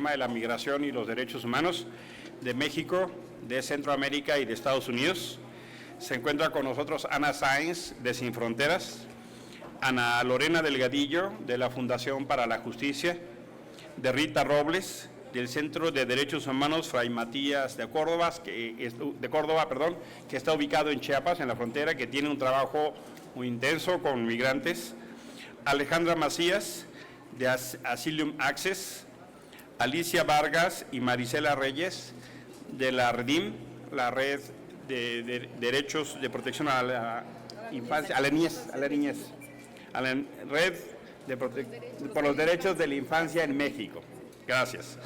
tema de la migración y los derechos humanos de México, de Centroamérica y de Estados Unidos. Se encuentra con nosotros Ana Sáenz, de Sin Fronteras, Ana Lorena Delgadillo, de la Fundación para la Justicia, de Rita Robles, del Centro de Derechos Humanos Fray Matías de Córdoba, que está ubicado en Chiapas, en la frontera, que tiene un trabajo muy intenso con migrantes. Alejandra Macías, de Asylum Access, Alicia Vargas y Marisela Reyes, de la REDIM, la Red de Derechos de Protección a la Infancia, a la Niñez, a la Red por los Derechos de la Infancia en México. Gracias.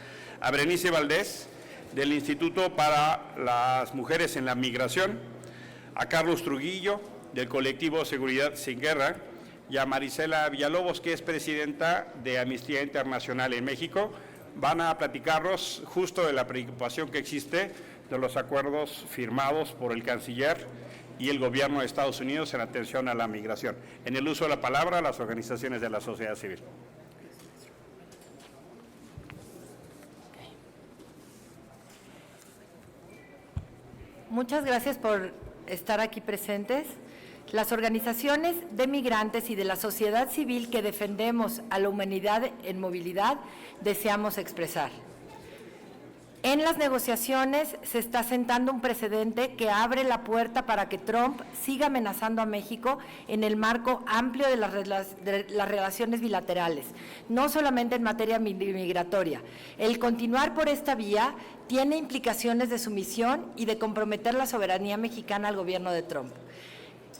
A Berenice Valdés, del Instituto para las Mujeres en la Migración, a Carlos Trujillo, del colectivo Seguridad Sin Guerra, y a Marisela Villalobos, que es presidenta de Amnistía Internacional en México. Van a platicarnos justo de la preocupación que existe de los acuerdos firmados por el canciller y el gobierno de Estados Unidos en atención a la migración. En el uso de la palabra, las organizaciones de la sociedad civil. Muchas gracias por estar aquí presentes. Las organizaciones de migrantes y de la sociedad civil que defendemos a la humanidad en movilidad deseamos expresar. En las negociaciones se está sentando un precedente que abre la puerta para que Trump siga amenazando a México en el marco amplio de las relaciones bilaterales, no solamente en materia migratoria. El continuar por esta vía tiene implicaciones de sumisión y de comprometer la soberanía mexicana al gobierno de Trump.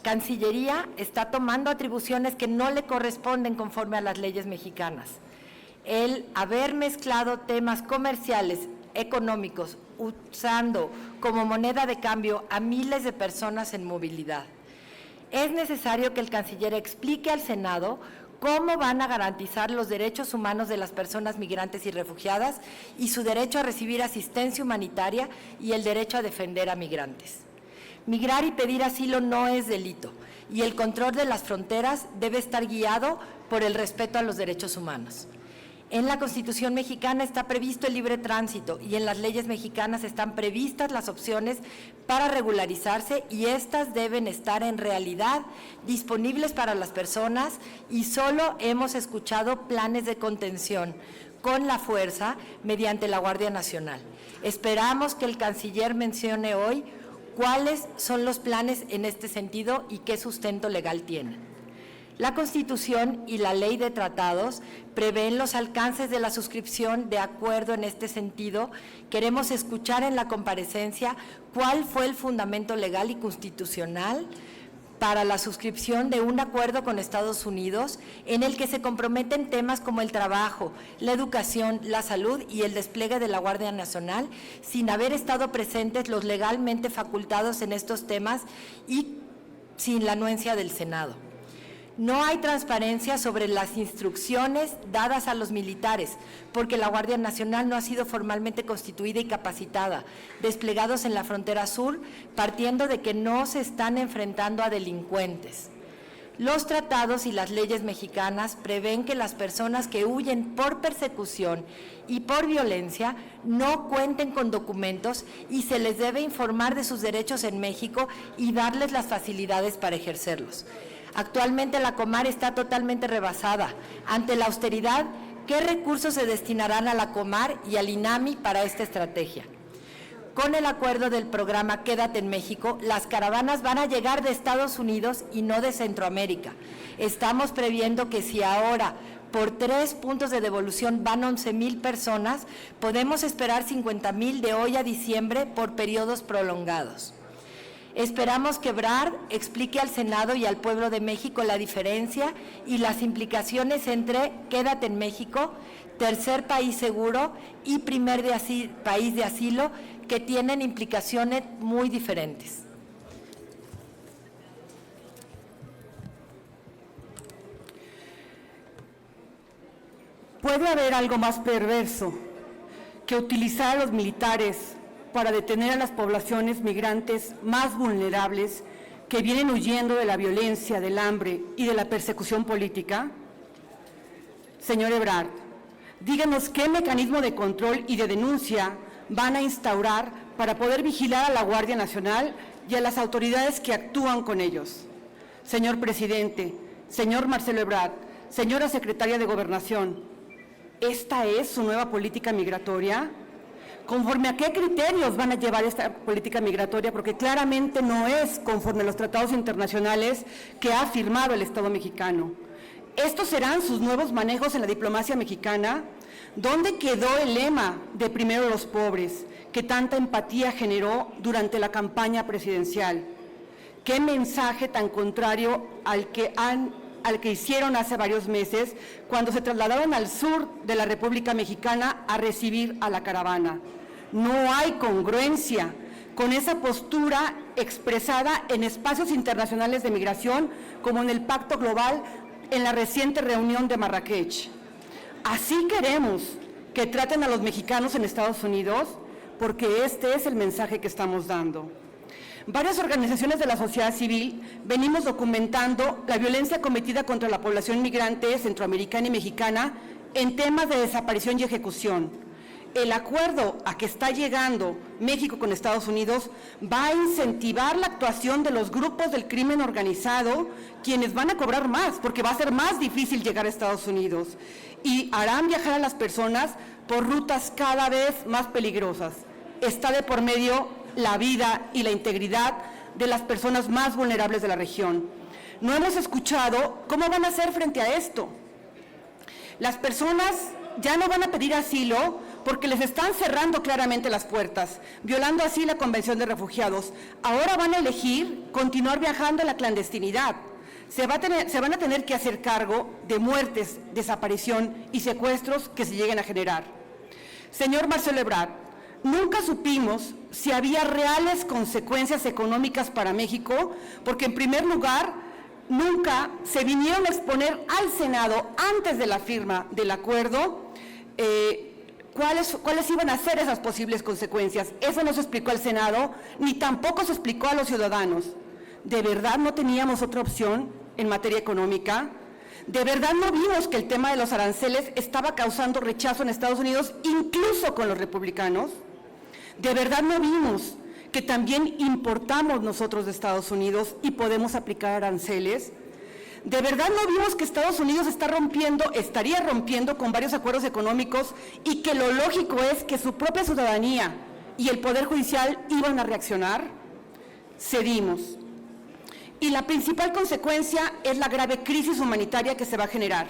Cancillería está tomando atribuciones que no le corresponden conforme a las leyes mexicanas. El haber mezclado temas comerciales, económicos, usando como moneda de cambio a miles de personas en movilidad. Es necesario que el canciller explique al Senado cómo van a garantizar los derechos humanos de las personas migrantes y refugiadas y su derecho a recibir asistencia humanitaria y el derecho a defender a migrantes. Migrar y pedir asilo no es delito y el control de las fronteras debe estar guiado por el respeto a los derechos humanos. En la Constitución mexicana está previsto el libre tránsito y en las leyes mexicanas están previstas las opciones para regularizarse y estas deben estar en realidad disponibles para las personas y solo hemos escuchado planes de contención con la fuerza mediante la Guardia Nacional. Esperamos que el canciller mencione hoy cuáles son los planes en este sentido y qué sustento legal tienen. La Constitución y la Ley de Tratados prevén los alcances de la suscripción. De acuerdo en este sentido, queremos escuchar en la comparecencia cuál fue el fundamento legal y constitucional para la suscripción de un acuerdo con Estados Unidos en el que se comprometen temas como el trabajo, la educación, la salud y el despliegue de la Guardia Nacional, sin haber estado presentes los legalmente facultados en estos temas y sin la anuencia del Senado. No hay transparencia sobre las instrucciones dadas a los militares, porque la Guardia Nacional no ha sido formalmente constituida y capacitada, desplegados en la frontera sur, partiendo de que no se están enfrentando a delincuentes. Los tratados y las leyes mexicanas prevén que las personas que huyen por persecución y por violencia no cuenten con documentos y se les debe informar de sus derechos en México y darles las facilidades para ejercerlos. Actualmente la Comar está totalmente rebasada. Ante la austeridad, ¿qué recursos se destinarán a la Comar y al INAMI para esta estrategia? Con el acuerdo del programa Quédate en México, las caravanas van a llegar de Estados Unidos y no de Centroamérica. Estamos previendo que si ahora por 3 puntos de devolución van 11,000 personas, podemos esperar 50,000 de hoy a diciembre por periodos prolongados. Esperamos que Ebrard explique al Senado y al pueblo de México la diferencia y las implicaciones entre Quédate en México, tercer país seguro y primer país de asilo, que tienen implicaciones muy diferentes. ¿Puede haber algo más perverso que utilizar a los militares para detener a las poblaciones migrantes más vulnerables que vienen huyendo de la violencia, del hambre y de la persecución política? Señor Ebrard, Díganos qué mecanismo de control y de denuncia van a instaurar para poder vigilar a la Guardia Nacional y a las autoridades que actúan con ellos. Señor presidente, señor Marcelo Ebrard, señora secretaria de Gobernación, ¿esta es su nueva política migratoria? ¿Conforme a qué criterios van a llevar esta política migratoria? Porque claramente no es conforme a los tratados internacionales que ha firmado el Estado mexicano. ¿Estos serán sus nuevos manejos en la diplomacia mexicana? ¿Dónde quedó el lema de primero los pobres, que tanta empatía generó durante la campaña presidencial? ¿Qué mensaje tan contrario al que hicieron hace varios meses cuando se trasladaron al sur de la República Mexicana a recibir a la caravana? No hay congruencia con esa postura expresada en espacios internacionales de migración, como en el Pacto Global en la reciente reunión de Marrakech. ¿Así queremos que traten a los mexicanos en Estados Unidos? Porque este es el mensaje que estamos dando. Varias organizaciones de la sociedad civil venimos documentando la violencia cometida contra la población migrante centroamericana y mexicana en temas de desaparición y ejecución. El acuerdo a que está llegando México con Estados Unidos va a incentivar la actuación de los grupos del crimen organizado, quienes van a cobrar más, porque va a ser más difícil llegar a Estados Unidos, y harán viajar a las personas por rutas cada vez más peligrosas. Está de por medio la vida y la integridad de las personas más vulnerables de la región. No hemos escuchado cómo van a hacer frente a esto. Las personas ya no van a pedir asilo porque les están cerrando claramente las puertas, violando así la Convención de Refugiados. Ahora van a elegir continuar viajando a la clandestinidad. Se van a tener que hacer cargo de muertes, desaparición y secuestros que se lleguen a generar. Señor Marcelo Ebrard, nunca supimos si había reales consecuencias económicas para México, porque en primer lugar, nunca se vinieron a exponer al Senado antes de la firma del acuerdo cuáles iban a ser esas posibles consecuencias. Eso no se explicó al Senado, ni tampoco se explicó a los ciudadanos. ¿De verdad no teníamos otra opción en materia económica? ¿De verdad no vimos que el tema de los aranceles estaba causando rechazo en Estados Unidos, incluso con los republicanos? ¿De verdad no vimos que también importamos nosotros de Estados Unidos y podemos aplicar aranceles? ¿De verdad no vimos que Estados Unidos estaría rompiendo con varios acuerdos económicos y que lo lógico es que su propia ciudadanía y el Poder Judicial iban a reaccionar? Cedimos. Y la principal consecuencia es la grave crisis humanitaria que se va a generar.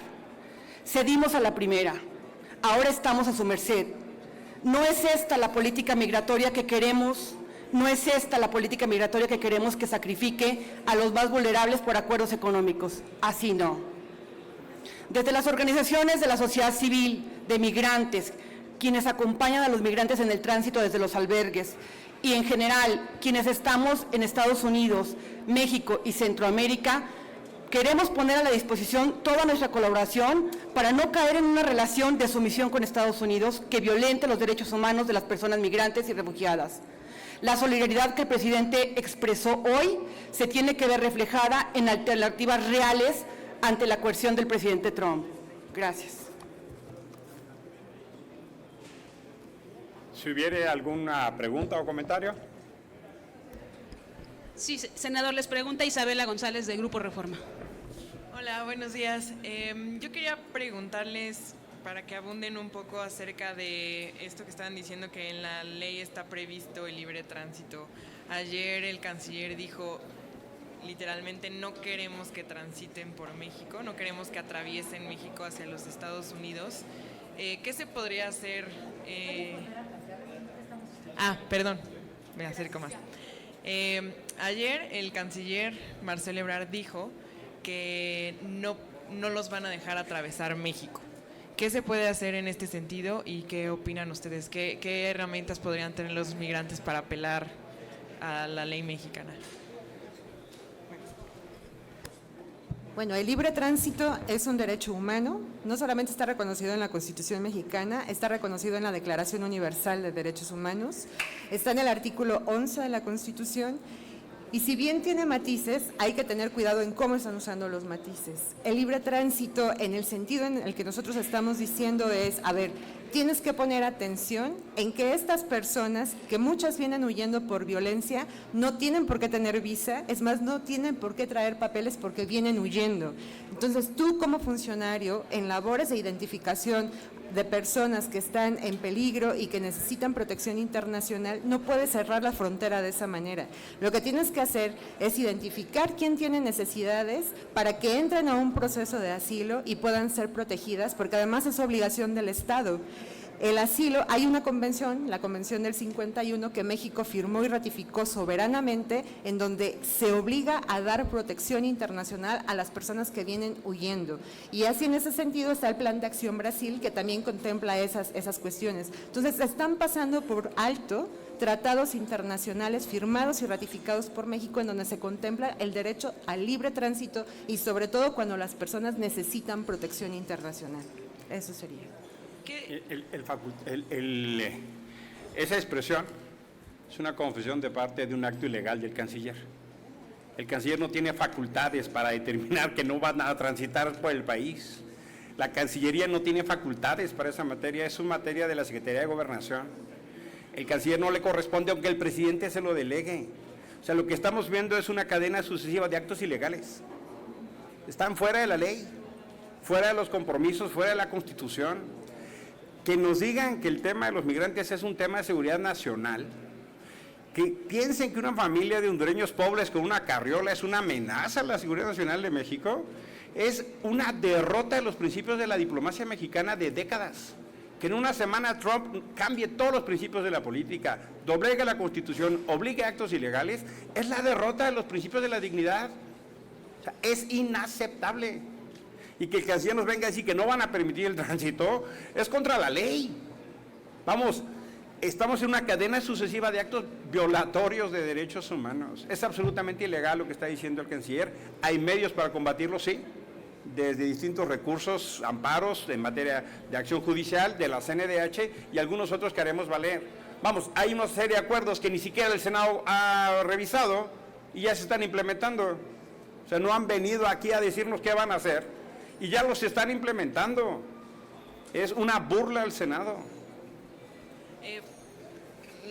Cedimos a la primera, ahora estamos a su merced. No es esta la política migratoria que queremos. No es esta la política migratoria que queremos, que sacrifique a los más vulnerables por acuerdos económicos. Así no. Desde las organizaciones de la sociedad civil, de migrantes, quienes acompañan a los migrantes en el tránsito desde los albergues, y en general, quienes estamos en Estados Unidos, México y Centroamérica, queremos poner a la disposición toda nuestra colaboración para no caer en una relación de sumisión con Estados Unidos que violente los derechos humanos de las personas migrantes y refugiadas. La solidaridad que el presidente expresó hoy se tiene que ver reflejada en alternativas reales ante la coerción del presidente Trump. Gracias. Si hubiere alguna pregunta o comentario. Sí, senador, les pregunta Isabela González, de Grupo Reforma. Hola, buenos días. Yo quería preguntarles, para que abunden un poco acerca de esto que estaban diciendo, que en la ley está previsto el libre tránsito. Ayer el canciller dijo literalmente: no queremos que transiten por México, no queremos que atraviesen México hacia los Estados Unidos. ¿Qué se podría hacer? Perdón, me acerco más. Ayer el canciller Marcelo Ebrard dijo que no los van a dejar atravesar México. ¿Qué se puede hacer en este sentido y qué opinan ustedes? ¿Qué herramientas podrían tener los migrantes para apelar a la ley mexicana? Bueno, el libre tránsito es un derecho humano, no solamente está reconocido en la Constitución mexicana, está reconocido en la Declaración Universal de Derechos Humanos, está en el artículo 11 de la Constitución. Y si bien tiene matices, hay que tener cuidado en cómo están usando los matices. El libre tránsito, en el sentido en el que nosotros estamos diciendo es, a ver, tienes que poner atención en que estas personas, que muchas vienen huyendo por violencia, no tienen por qué tener visa, es más, no tienen por qué traer papeles porque vienen huyendo. Entonces, tú como funcionario, en labores de identificación de personas que están en peligro y que necesitan protección internacional, no puedes cerrar la frontera de esa manera. Lo que tienes que hacer es identificar quién tiene necesidades para que entren a un proceso de asilo y puedan ser protegidas, porque además es obligación del Estado. El asilo, hay una convención, la Convención del 51, que México firmó y ratificó soberanamente, en donde se obliga a dar protección internacional a las personas que vienen huyendo. Y así en ese sentido está el Plan de Acción Brasil, que también contempla esas cuestiones. Entonces, están pasando por alto tratados internacionales firmados y ratificados por México en donde se contempla el derecho al libre tránsito y sobre todo cuando las personas necesitan protección internacional. Eso sería. Esa expresión es una confesión de parte de un acto ilegal del canciller. El canciller no tiene facultades para determinar que no van a transitar por el país. La Cancillería no tiene facultades para esa materia, es una materia de la Secretaría de Gobernación. El canciller no le corresponde aunque el presidente se lo delegue. O sea, lo que estamos viendo es una cadena sucesiva de actos ilegales. Están fuera de la ley, fuera de los compromisos, fuera de la Constitución. Que nos digan que el tema de los migrantes es un tema de seguridad nacional, que piensen que una familia de hondureños pobres con una carriola es una amenaza a la seguridad nacional de México, es una derrota de los principios de la diplomacia mexicana de décadas. Que en una semana Trump cambie todos los principios de la política, doblegue la Constitución, obligue a actos ilegales, es la derrota de los principios de la dignidad. O sea, es inaceptable. Y que el canciller nos venga a decir que no van a permitir el tránsito, es contra la ley. Vamos, estamos en una cadena sucesiva de actos violatorios de derechos humanos. Es absolutamente ilegal lo que está diciendo el canciller. Hay medios para combatirlo, sí, desde distintos recursos, amparos en materia de acción judicial, de la CNDH y algunos otros que haremos valer. Vamos, hay una serie de acuerdos que ni siquiera el Senado ha revisado y ya se están implementando. O sea, no han venido aquí a decirnos qué van a hacer. Y ya los están implementando. Es una burla al Senado.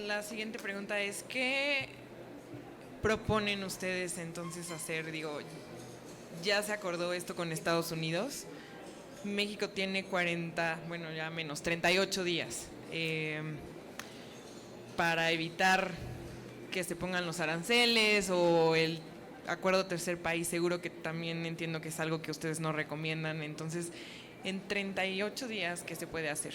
La siguiente pregunta es, ¿qué proponen ustedes entonces hacer? Digo, ya se acordó esto con Estados Unidos. México tiene 38 días para evitar que se pongan los aranceles o el acuerdo tercer país seguro, que también entiendo que es algo que ustedes no recomiendan. Entonces, en 38 días, ¿qué se puede hacer?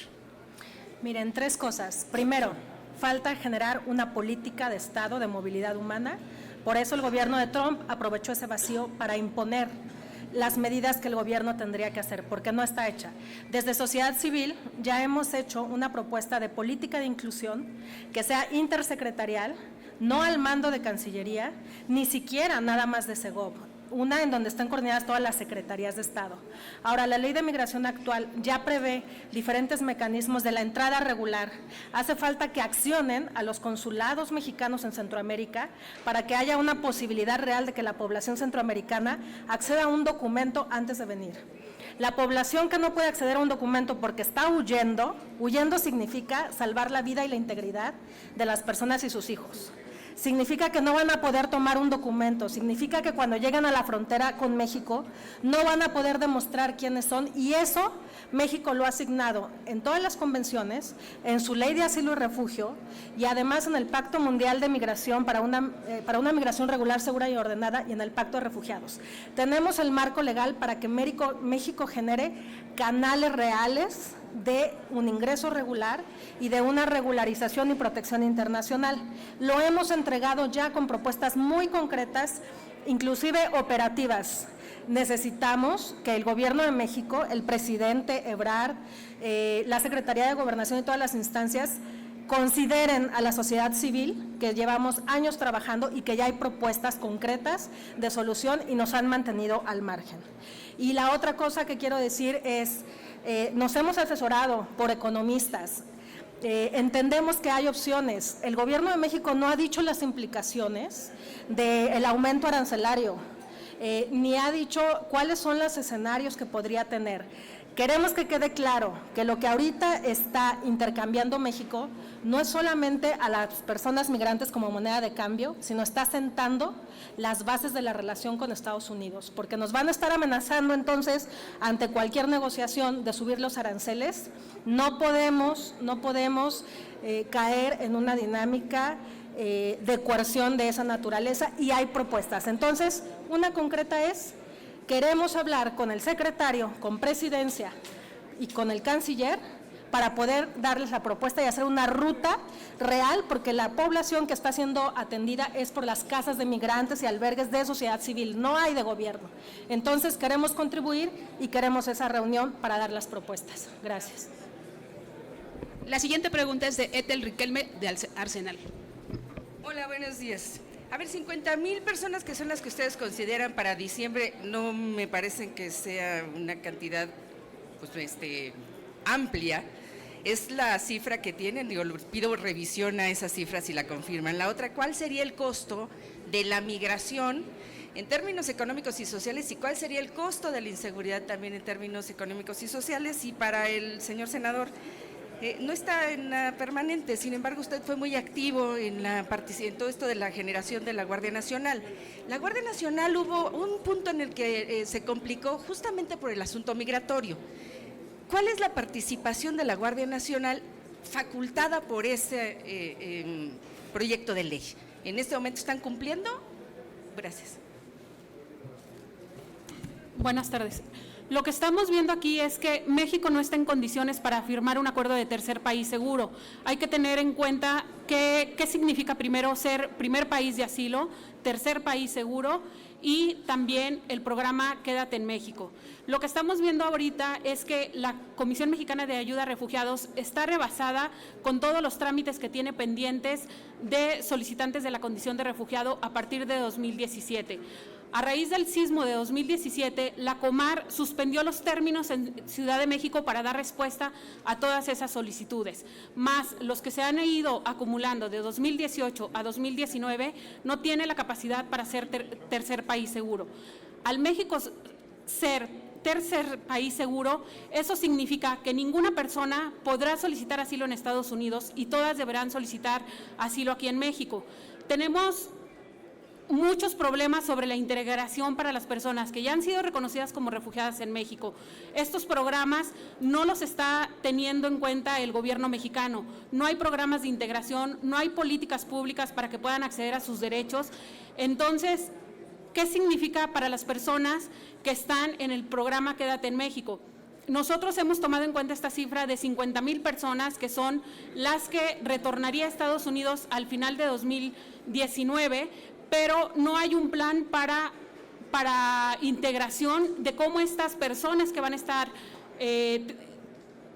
Miren, 3 cosas. Primero, falta generar una política de Estado de movilidad humana. Por eso el gobierno de Trump aprovechó ese vacío para imponer las medidas que el gobierno tendría que hacer, porque no está hecha. Desde sociedad civil ya hemos hecho una propuesta de política de inclusión que sea intersecretarial, no al mando de Cancillería, ni siquiera nada más de Segov, una en donde están coordinadas todas las secretarías de Estado. Ahora, la ley de migración actual ya prevé diferentes mecanismos de la entrada regular. Hace falta que accionen a los consulados mexicanos en Centroamérica para que haya una posibilidad real de que la población centroamericana acceda a un documento antes de venir. La población que no puede acceder a un documento porque está huyendo significa salvar la vida y la integridad de las personas y sus hijos. Significa que no van a poder tomar un documento, significa que cuando lleguen a la frontera con México no van a poder demostrar quiénes son, y eso México lo ha asignado en todas las convenciones, en su ley de asilo y refugio y además en el Pacto Mundial de Migración para una migración regular, segura y ordenada, y en el Pacto de Refugiados. Tenemos el marco legal para que México genere canales reales de un ingreso regular y de una regularización y protección internacional. Lo hemos entregado ya con propuestas muy concretas, inclusive operativas. Necesitamos que el Gobierno de México, el presidente Ebrard, la Secretaría de Gobernación y todas las instancias consideren a la sociedad civil, que llevamos años trabajando y que ya hay propuestas concretas de solución y nos han mantenido al margen. Y la otra cosa que quiero decir es, nos hemos asesorado por economistas. Entendemos que hay opciones. El Gobierno de México no ha dicho las implicaciones del aumento arancelario, ni ha dicho cuáles son los escenarios que podría tener. Queremos que quede claro que lo que ahorita está intercambiando México no es solamente a las personas migrantes como moneda de cambio, sino está sentando las bases de la relación con Estados Unidos, porque nos van a estar amenazando entonces ante cualquier negociación de subir los aranceles. No podemos caer en una dinámica de coerción de esa naturaleza, y hay propuestas. Entonces, una concreta es: queremos hablar con el secretario, con Presidencia y con el canciller para poder darles la propuesta y hacer una ruta real, porque la población que está siendo atendida es por las casas de migrantes y albergues de sociedad civil, no hay de gobierno. Entonces, queremos contribuir y queremos esa reunión para dar las propuestas. Gracias. La siguiente pregunta es de Ethel Riquelme, de Arsenal. Hola, buenos días. A ver, 50,000 personas, que son las que ustedes consideran para diciembre, no me parecen que sea una cantidad pues, amplia. Es la cifra que tienen, digo, pido revisión a esa cifra si la confirman. La otra, ¿cuál sería el costo de la migración en términos económicos y sociales, y cuál sería el costo de la inseguridad también en términos económicos y sociales? Y para el señor senador, no está en la permanente, sin embargo usted fue muy activo en todo esto de la generación de la Guardia Nacional. La Guardia Nacional, hubo un punto en el que se complicó justamente por el asunto migratorio. ¿Cuál es la participación de la Guardia Nacional facultada por ese proyecto de ley? ¿En este momento están cumpliendo? Gracias. Buenas tardes. Lo que estamos viendo aquí es que México no está en condiciones para firmar un acuerdo de tercer país seguro. Hay que tener en cuenta qué significa primero ser primer país de asilo, tercer país seguro y también el programa Quédate en México. Lo que estamos viendo ahorita es que la Comisión Mexicana de Ayuda a Refugiados está rebasada con todos los trámites que tiene pendientes de solicitantes de la condición de refugiado a partir de 2017. A raíz del sismo de 2017, la Comar suspendió los términos en Ciudad de México para dar respuesta a todas esas solicitudes, más los que se han ido acumulando de 2018 a 2019 no tiene la capacidad para ser tercer país seguro. Al México ser tercer país seguro, eso significa que ninguna persona podrá solicitar asilo en Estados Unidos y todas deberán solicitar asilo aquí en México. Tenemos muchos problemas sobre la integración para las personas que ya han sido reconocidas como refugiadas en México. Estos programas no los está teniendo en cuenta el gobierno mexicano. No hay programas de integración, no hay políticas públicas para que puedan acceder a sus derechos. Entonces, ¿qué significa para las personas que están en el programa Quédate en México? Nosotros hemos tomado en cuenta esta cifra de 50,000 personas, que son las que retornaría a Estados Unidos al final de 2019, pero no hay un plan para integración de cómo estas personas que van a estar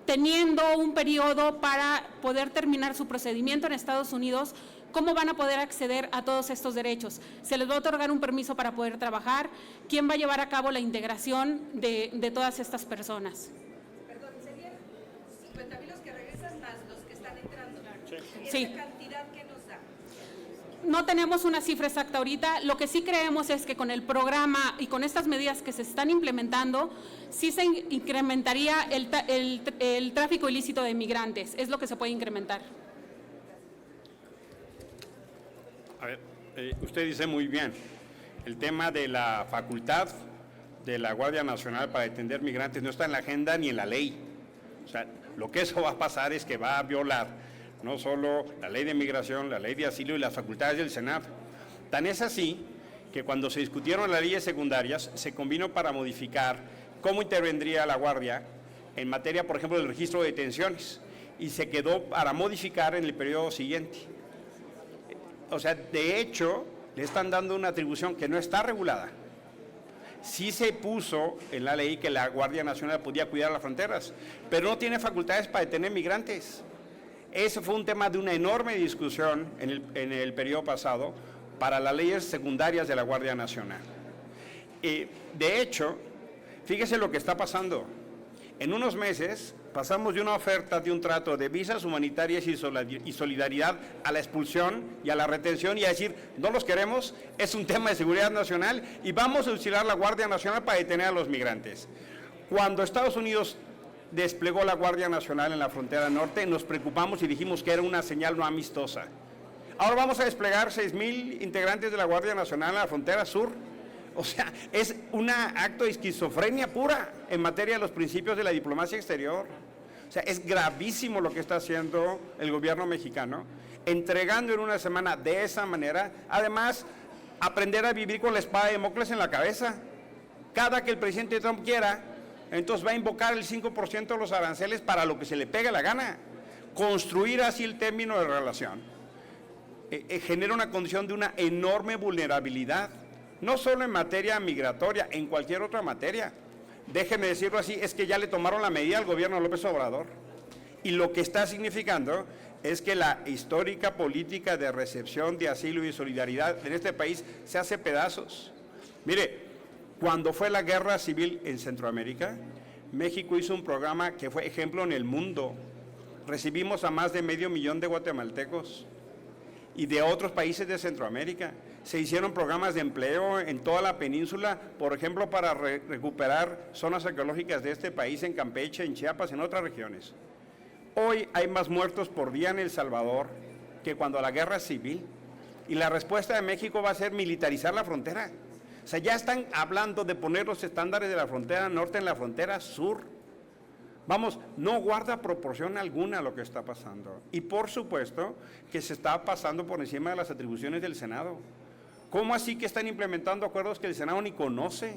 teniendo un periodo para poder terminar su procedimiento en Estados Unidos, cómo van a poder acceder a todos estos derechos. Se les va a otorgar un permiso para poder trabajar. ¿Quién va a llevar a cabo la integración de todas estas personas? Perdón, ¿serían 50,000 los que regresan más los que están entrando? Sí. ¿Esa cantidad qué nos da? No tenemos una cifra exacta ahorita. Lo que sí creemos es que con el programa y con estas medidas que se están implementando, sí se incrementaría el tráfico ilícito de migrantes. Es lo que se puede incrementar. A ver, usted dice muy bien, el tema de la facultad de la Guardia Nacional para atender migrantes no está en la agenda ni en la ley. O sea, lo que eso va a pasar es que va a violar no solo la ley de migración, la ley de asilo y las facultades del Senado. Tan es así que cuando se discutieron las leyes secundarias, se convino para modificar cómo intervendría la Guardia en materia, por ejemplo, del registro de detenciones, y se quedó para modificar en el periodo siguiente. O sea, de hecho, le están dando una atribución que no está regulada. Sí se puso en la ley que la Guardia Nacional podía cuidar las fronteras, pero no tiene facultades para detener migrantes. Ese fue un tema de una enorme discusión en el periodo pasado para las leyes secundarias de la Guardia Nacional. De hecho, fíjese lo que está pasando. En unos meses Pasamos de una oferta, de un trato de visas humanitarias y solidaridad a la expulsión y a la retención y a decir, no los queremos, es un tema de seguridad nacional y vamos a auxiliar la Guardia Nacional para detener a los migrantes. Cuando Estados Unidos desplegó la Guardia Nacional en la frontera norte, nos preocupamos y dijimos que era una señal no amistosa. Ahora vamos a desplegar 6,000 integrantes de la Guardia Nacional en la frontera sur. O sea, es un acto de esquizofrenia pura en materia de los principios de la diplomacia exterior. O sea, es gravísimo lo que está haciendo el gobierno mexicano, entregando en una semana de esa manera. Además, aprender a vivir con la espada de Damocles en la cabeza. Cada que el presidente Trump quiera, entonces va a invocar el 5% de los aranceles para lo que se le pegue la gana. Construir así el término de relación genera una condición de una enorme vulnerabilidad. No solo en materia migratoria, en cualquier otra materia. Déjeme decirlo así, es que ya le tomaron la medida al gobierno de López Obrador. Y lo que está significando es que la histórica política de recepción, de asilo y solidaridad en este país se hace pedazos. Mire, cuando fue la guerra civil en Centroamérica, México hizo un programa que fue ejemplo en el mundo. Recibimos a más de 500,000 de guatemaltecos y de otros países de Centroamérica. Se hicieron programas de empleo en toda la península, por ejemplo, para recuperar zonas arqueológicas de este país, en Campeche, en Chiapas, en otras regiones. Hoy hay más muertos por día en El Salvador que cuando la guerra civil, y la respuesta de México va a ser militarizar la frontera. O sea, ya están hablando de poner los estándares de la frontera norte en la frontera sur. Vamos, no guarda proporción alguna lo que está pasando. Y por supuesto que se está pasando por encima de las atribuciones del Senado. ¿Cómo así que están implementando acuerdos que el Senado ni conoce?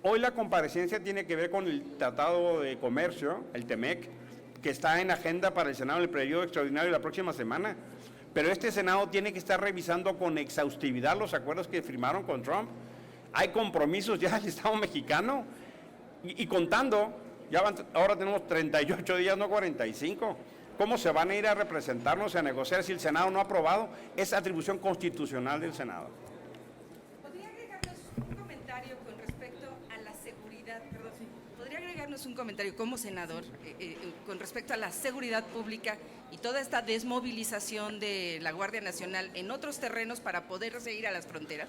Hoy la comparecencia tiene que ver con el Tratado de Comercio, el TEMEC, que está en agenda para el Senado en el periodo extraordinario de la próxima semana. Pero este Senado tiene que estar revisando con exhaustividad los acuerdos que firmaron con Trump. Hay compromisos ya del Estado mexicano y contando. Ahora tenemos 38 días, no 45. ¿Cómo se van a ir a representarnos y a negociar si el Senado no ha aprobado? Es atribución constitucional del Senado. ¿Podría agregarnos un comentario con respecto a la seguridad? Perdón, ¿podría agregarnos un comentario como senador con respecto a la seguridad pública y toda esta desmovilización de la Guardia Nacional en otros terrenos para poder seguir a las fronteras?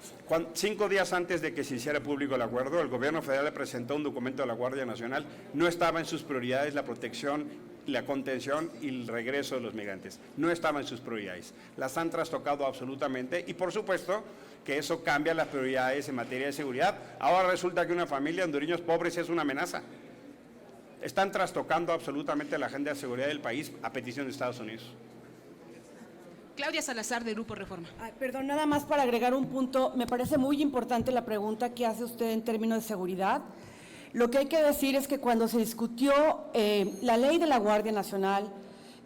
5 días antes de que se hiciera público el acuerdo, el gobierno federal le presentó un documento a la Guardia Nacional. No estaba en sus prioridades la protección, la contención y el regreso de los migrantes. No estaba en sus prioridades. Las han trastocado absolutamente y por supuesto que eso cambia las prioridades en materia de seguridad. Ahora resulta que una familia de hondureños pobres es una amenaza. Están trastocando absolutamente la agenda de seguridad del país a petición de Estados Unidos. Claudia Salazar, de Grupo Reforma. Perdón, nada más para agregar un punto. Me parece muy importante la pregunta que hace usted en términos de seguridad. Lo que hay que decir es que cuando se discutió la ley de la Guardia Nacional,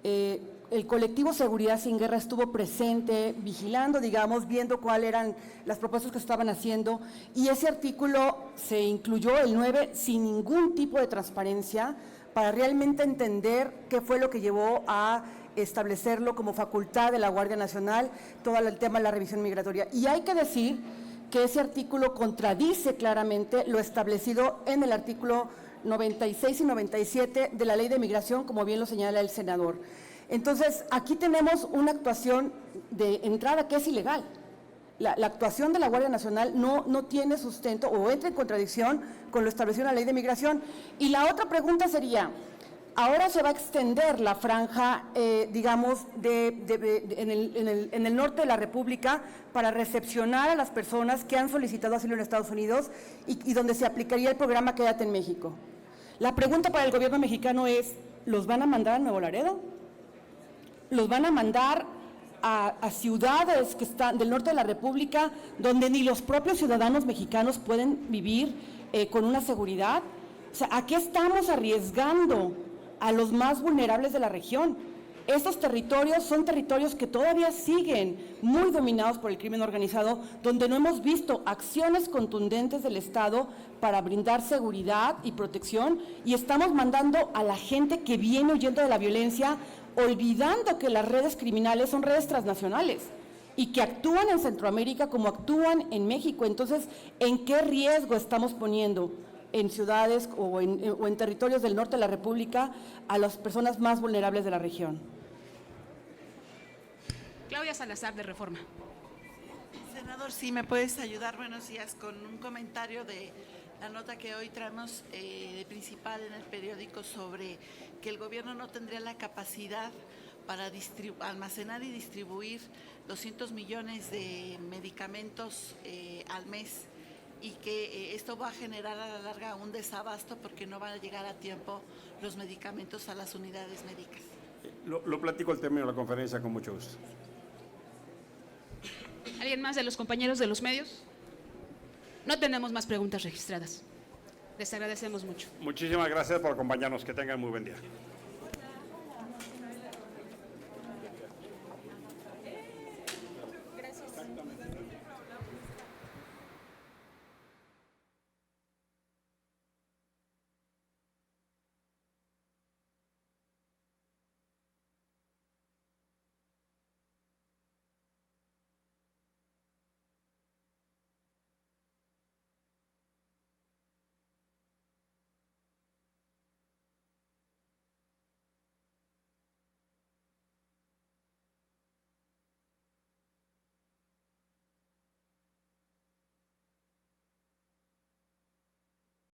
el colectivo Seguridad Sin Guerra estuvo presente, vigilando, digamos, viendo cuáles eran las propuestas que estaban haciendo, y ese artículo se incluyó, el 9, sin ningún tipo de transparencia, para realmente entender qué fue lo que llevó a establecerlo como facultad de la Guardia Nacional, todo el tema de la revisión migratoria. Y hay que decir que ese artículo contradice claramente lo establecido en el artículo 96 y 97 de la Ley de Migración, como bien lo señala el senador. Entonces, aquí tenemos una actuación de entrada que es ilegal. La actuación de la Guardia Nacional no tiene sustento o entra en contradicción con lo establecido en la Ley de Migración. Y la otra pregunta sería, ahora se va a extender la franja, digamos, en el norte de la República para recepcionar a las personas que han solicitado asilo en Estados Unidos y donde se aplicaría el programa Quédate en México. La pregunta para el gobierno mexicano es, ¿los van a mandar a Nuevo Laredo? ¿Los van a mandar a ciudades que están del norte de la República donde ni los propios ciudadanos mexicanos pueden vivir con una seguridad? O sea, ¿a qué estamos arriesgando a los más vulnerables de la región? Estos territorios son territorios que todavía siguen muy dominados por el crimen organizado, donde no hemos visto acciones contundentes del Estado para brindar seguridad y protección, y estamos mandando a la gente que viene huyendo de la violencia, olvidando que las redes criminales son redes transnacionales y que actúan en Centroamérica como actúan en México. Entonces, ¿en qué riesgo estamos poniendo en ciudades o en territorios del norte de la República a las personas más vulnerables de la región. Claudia Salazar, de Reforma. Senador, si me puedes ayudar, buenos días, con un comentario de la nota que hoy traemos de principal en el periódico sobre que el gobierno no tendría la capacidad para almacenar y distribuir 200 millones de medicamentos al mes y que esto va a generar a la larga un desabasto porque no van a llegar a tiempo los medicamentos a las unidades médicas. Lo platico al término de la conferencia con mucho gusto. ¿Alguien más de los compañeros de los medios? No tenemos más preguntas registradas. Les agradecemos mucho. Muchísimas gracias por acompañarnos. Que tengan muy buen día.